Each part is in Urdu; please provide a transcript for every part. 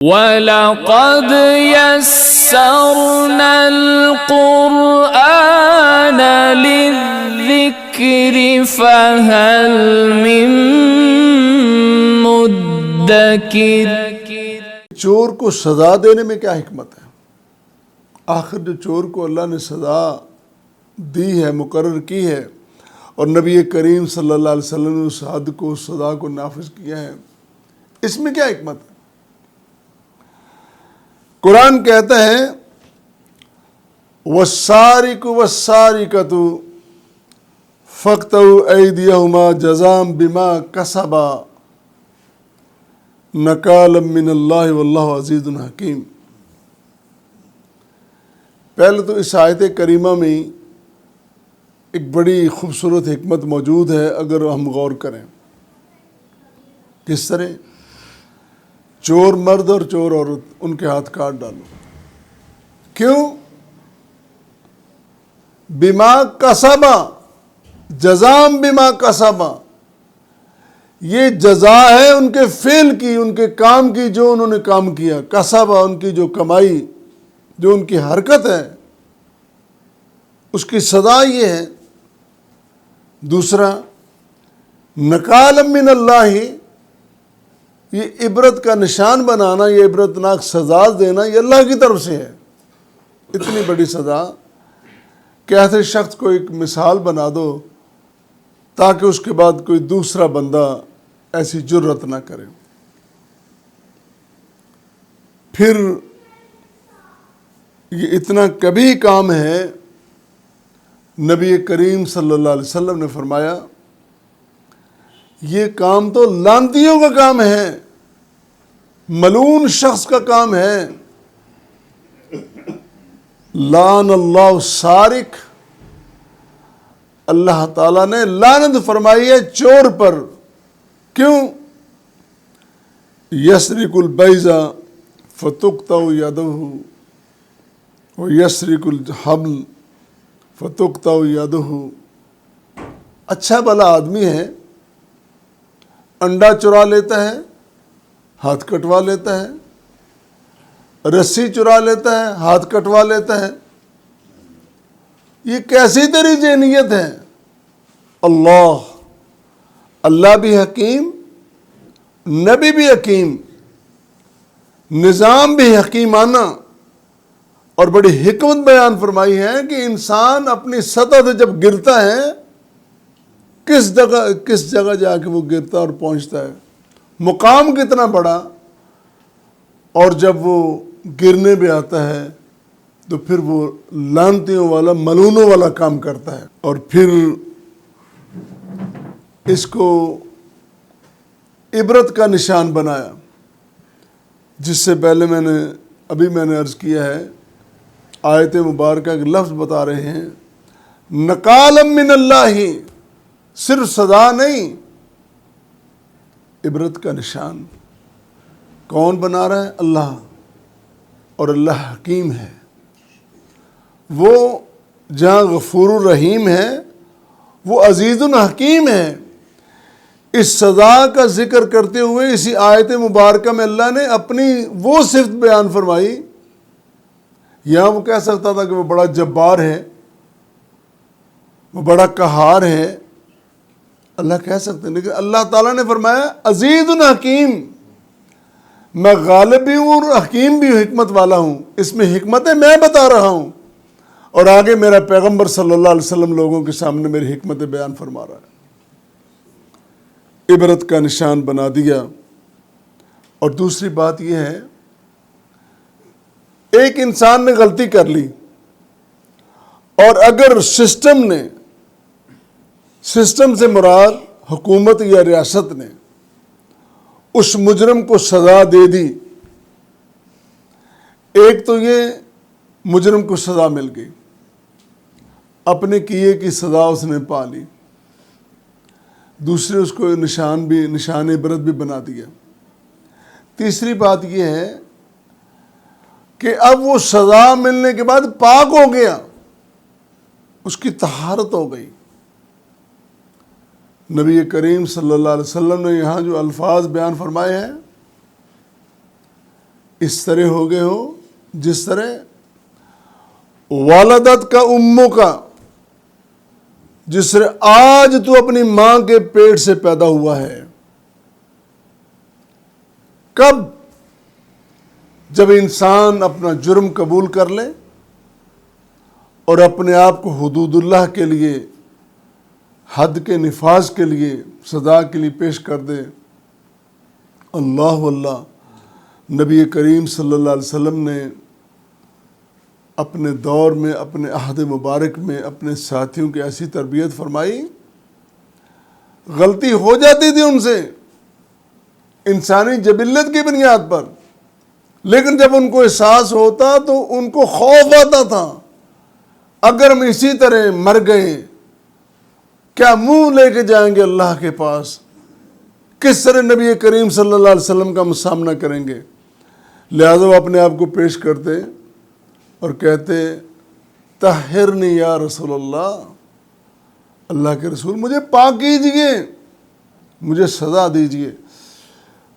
وَلَقَدْ يَسَّرْنَا الْقُرْآنَ لِلذِّكْرِ فَهَلْ مِن مُدَّكِرٍ۔ چور کو سزا دینے میں کیا حکمت ہے؟ آخر جو چور کو اللہ نے سزا دی ہے، مقرر کی ہے، اور نبی کریم صلی اللہ علیہ وسلم نے اس حد کو، اس سزا کو نافذ کیا ہے، اس میں کیا حکمت ہے؟ قرآن کہتا ہے وَالسَّارِقُ وَالسَّارِقَةُ فَاقْطَعُوا أَيْدِيَهُمَا جَزَاءً بِمَا كَسَبَا نَكَالًا مِّنَ اللَّهِ وَاللَّهُ عَزِيزٌ حَكِيمٌ۔ پہلے تو اس آیت کریمہ میں ایک بڑی خوبصورت حکمت موجود ہے، اگر ہم غور کریں۔ کس طرح؟ چور مرد اور چور عورت، ان کے ہاتھ کاٹ ڈالو۔ کیوں؟ بما کسبا، جزاء بما کسبا، یہ جزا ہے ان کے فعل کی، ان کے کام کی، جو انہوں نے کام کیا۔ کسبا، ان کی جو کمائی، جو ان کی حرکت ہے، اس کی سزا یہ ہے۔ دوسرا، نکالا من اللہ، یہ عبرت کا نشان بنانا، یہ عبرتناک سزا دینا، یہ اللہ کی طرف سے ہے۔ اتنی بڑی سزا کہ ایسے شخص کو ایک مثال بنا دو تاکہ اس کے بعد کوئی دوسرا بندہ ایسی جرت نہ کرے۔ پھر یہ اتنا کبھی کام ہے، نبی کریم صلی اللہ علیہ وسلم نے فرمایا یہ کام تو لعنتیوں کا کام ہے، ملعون شخص کا کام ہے۔ لعن اللہ السارق، اللہ تعالیٰ نے لعنت فرمائی ہے چور پر۔ کیوں؟ یسرق البیض فتقطع یدہ ویسرق الحبل فتقطع یدہ۔ اچھا بھلا آدمی ہے، انڈا چرا لیتا ہے، ہاتھ کٹوا لیتا ہے، رسی چرا لیتا ہے، ہاتھ کٹوا لیتا ہے۔ یہ کیسی تیری ذہنیت ہے؟ اللہ بھی حکیم، نبی بھی حکیم، نظام بھی حکیمانہ، اور بڑی حکمت بیان فرمائی ہے کہ انسان اپنی سطح سے جب گرتا ہے، کس جگہ جا کے وہ گرتا اور پہنچتا ہے، مقام کتنا بڑا، اور جب وہ گرنے پہ آتا ہے تو پھر وہ لعنتیوں والا، ملعونوں والا کام کرتا ہے۔ اور پھر اس کو عبرت کا نشان بنایا، جس سے پہلے میں نے عرض کیا ہے، آیت مبارکہ کے لفظ بتا رہے ہیں نکالا من اللہ، صرف سزا نہیں، عبرت کا نشان۔ کون بنا رہا ہے؟ اللہ، اور اللہ حکیم ہے۔ وہ جہاں غفور الرحیم ہے، وہ عزیز الحکیم ہے۔ اس سزا کا ذکر کرتے ہوئے اسی آیت مبارکہ میں اللہ نے اپنی وہ صفت بیان فرمائی۔ یہاں وہ کہہ سکتا تھا کہ وہ بڑا جبار ہے، وہ بڑا قہار ہے، اللہ کہہ سکتے ہیں، لیکن اللہ تعالیٰ نے فرمایا عزیز الحکیم، میں غالب بھی ہوں اور حکیم بھی ہوں، حکمت والا ہوں۔ اس میں حکمتیں میں بتا رہا ہوں، اور آگے میرا پیغمبر صلی اللہ علیہ وسلم لوگوں کے سامنے میری حکمتیں بیان فرما رہا ہے۔ عبرت کا نشان بنا دیا۔ اور دوسری بات یہ ہے، ایک انسان نے غلطی کر لی، اور اگر سسٹم سے مراد حکومت یا ریاست نے اس مجرم کو سزا دے دی، ایک تو یہ مجرم کو سزا مل گئی، اپنے کیے کی سزا اس نے پا لی، دوسرے اس کو نشان عبرت بھی بنا دیا۔ تیسری بات یہ ہے کہ اب وہ سزا ملنے کے بعد پاک ہو گیا، اس کی طہارت ہو گئی۔ نبی کریم صلی اللہ علیہ وسلم نے یہاں جو الفاظ بیان فرمائے ہیں، اس طرح ہو گئے ہو جس طرح والدت کا امو کا، جس طرح آج تو اپنی ماں کے پیٹ سے پیدا ہوا ہے۔ کب؟ جب انسان اپنا جرم قبول کر لے اور اپنے آپ کو حدود اللہ کے لیے، حد کے نفاذ کے لیے، سزا کے لیے پیش کر دے۔ اللہ اللہ، نبی کریم صلی اللہ علیہ وسلم نے اپنے دور میں، اپنے عہد مبارک میں اپنے ساتھیوں کی ایسی تربیت فرمائی، غلطی ہو جاتی تھی ان سے انسانی جبلت کی بنیاد پر، لیکن جب ان کو احساس ہوتا تو ان کو خوف آتا تھا، اگر ہم اسی طرح مر گئے کیا منہ لے کے جائیں گے اللہ کے پاس؟ کس طرح نبی کریم صلی اللہ علیہ وسلم کا سامنا کریں گے؟ لہذا وہ اپنے آپ کو پیش کرتے اور کہتے طہرنی یا رسول اللہ، اللہ کے رسول مجھے پاک کیجئے، مجھے سزا دیجئے۔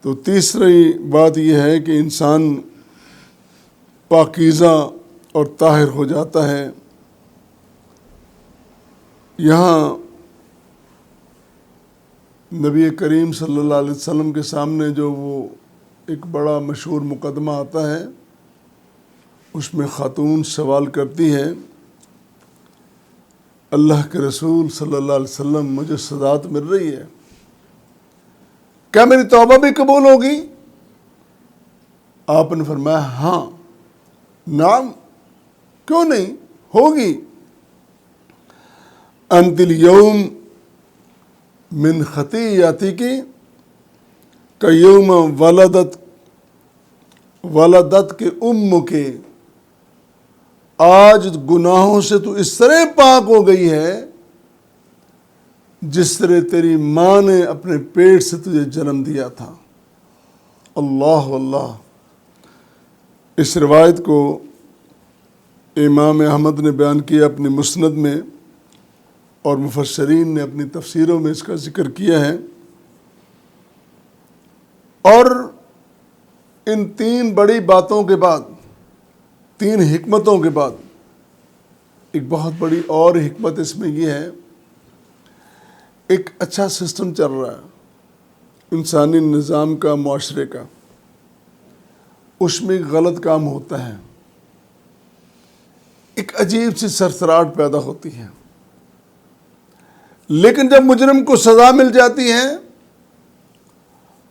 تو تیسری بات یہ ہے کہ انسان پاکیزہ اور طاہر ہو جاتا ہے۔ یہاں نبی کریم صلی اللہ علیہ وسلم کے سامنے جو وہ ایک بڑا مشہور مقدمہ آتا ہے، اس میں خاتون سوال کرتی ہے، اللہ کے رسول صلی اللہ علیہ وسلم مجھے سزا تو مل رہی ہے، کیا میری توبہ بھی قبول ہوگی؟ آپ نے فرمایا ہاں، نعم، کیوں نہیں ہوگی۔ انت الیوم من خطیئتک کیوم ولدت کے کے، آج گناہوں سے تو اس طرح پاک ہو گئی ہے جس طرح تیری ماں نے اپنے پیٹ سے تجھے جنم دیا تھا۔ اللہ اللہ۔ اس روایت کو امام احمد نے بیان کیا اپنی مسند میں، اور مفسرین نے اپنی تفسیروں میں اس کا ذکر کیا ہے۔ اور ان تین بڑی باتوں کے بعد، تین حکمتوں کے بعد، ایک بہت بڑی اور حکمت اس میں یہ ہے، ایک اچھا سسٹم چل رہا ہے انسانی نظام کا، معاشرے کا، اس میں غلط کام ہوتا ہے، ایک عجیب سی سرسراہٹ پیدا ہوتی ہے، لیکن جب مجرم کو سزا مل جاتی ہے،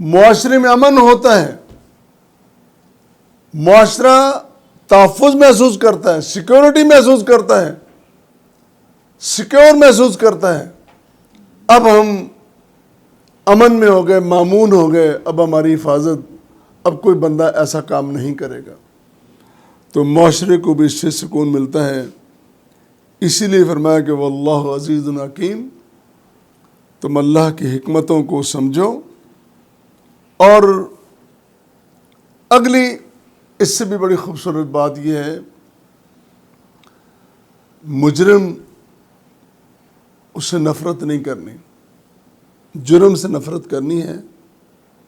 معاشرے میں امن ہوتا ہے، معاشرہ تحفظ محسوس کرتا ہے، سیکیورٹی محسوس کرتا ہے، سیکیور محسوس کرتا ہے۔ اب ہم امن میں ہو گئے، مامون ہو گئے، اب ہماری حفاظت، اب کوئی بندہ ایسا کام نہیں کرے گا، تو معاشرے کو بھی اس سے سکون ملتا ہے۔ اسی لیے فرمایا کہ واللہ عزیز حکیم، تم اللہ کی حکمتوں کو سمجھو۔ اور اگلی اس سے بھی بڑی خوبصورت بات یہ ہے، مجرم اس سے نفرت نہیں کرنی، جرم سے نفرت کرنی ہے،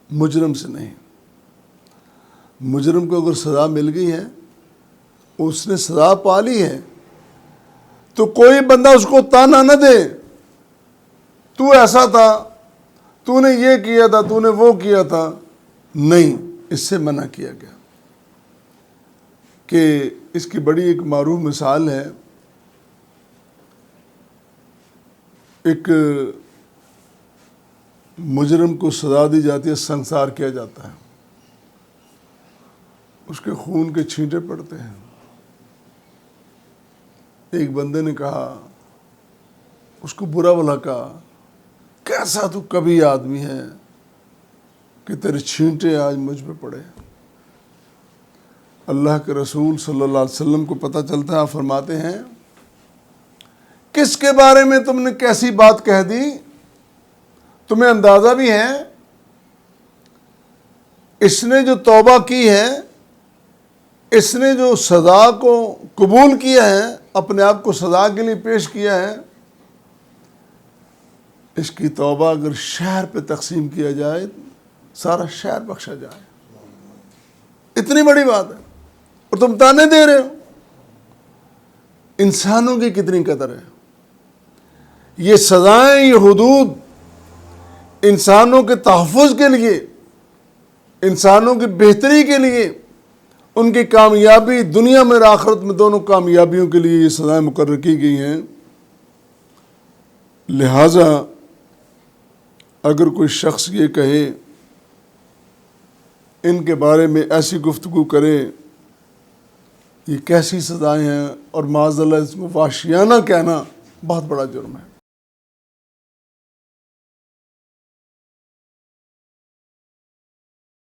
مجرم سے نہیں۔ مجرم کو اگر سزا مل گئی ہے، اس نے سزا پا لی ہے، تو کوئی بندہ اس کو تانا نہ دے، تو ایسا تھا، تو نے یہ کیا تھا، تو نے وہ کیا تھا، نہیں، اس سے منع کیا گیا۔ کہ اس کی بڑی ایک معروف مثال ہے، ایک مجرم کو سزا دی جاتی ہے، سنسار کیا جاتا ہے، اس کے خون کے چھینٹے پڑتے ہیں۔ ایک بندے نے کہا، اس کو برا بھلا کہا، کیسا تو کبھی آدمی ہے کہ تیرے چھینٹے آج مجھ پہ پڑے۔ اللہ کے رسول صلی اللہ علیہ وسلم کو پتہ چلتا ہے، فرماتے ہیں کس کے بارے میں تم نے کیسی بات کہہ دی؟ تمہیں اندازہ بھی ہے اس نے جو توبہ کی ہے، اس نے جو سزا کو قبول کیا ہے، اپنے آپ کو سزا کے لیے پیش کیا ہے، اس کی توبہ اگر شہر پہ تقسیم کیا جائے، سارا شہر بخشا جائے۔ اتنی بڑی بات ہے، اور تم تانے دے رہے ہو۔ انسانوں کی کتنی قدر ہے، یہ سزائیں، یہ حدود انسانوں کے تحفظ کے لیے، انسانوں کی بہتری کے لیے، ان کی کامیابی دنیا میں اور آخرت میں دونوں کامیابیوں کے لیے یہ سزائیں مقرر کی گئی ہیں۔ لہٰذا اگر کوئی شخص یہ کہے، ان کے بارے میں ایسی گفتگو کرے، یہ کیسی سزائیں ہیں، اور معاذ اللہ اس کو وحشیانہ کہنا بہت بڑا جرم ہے۔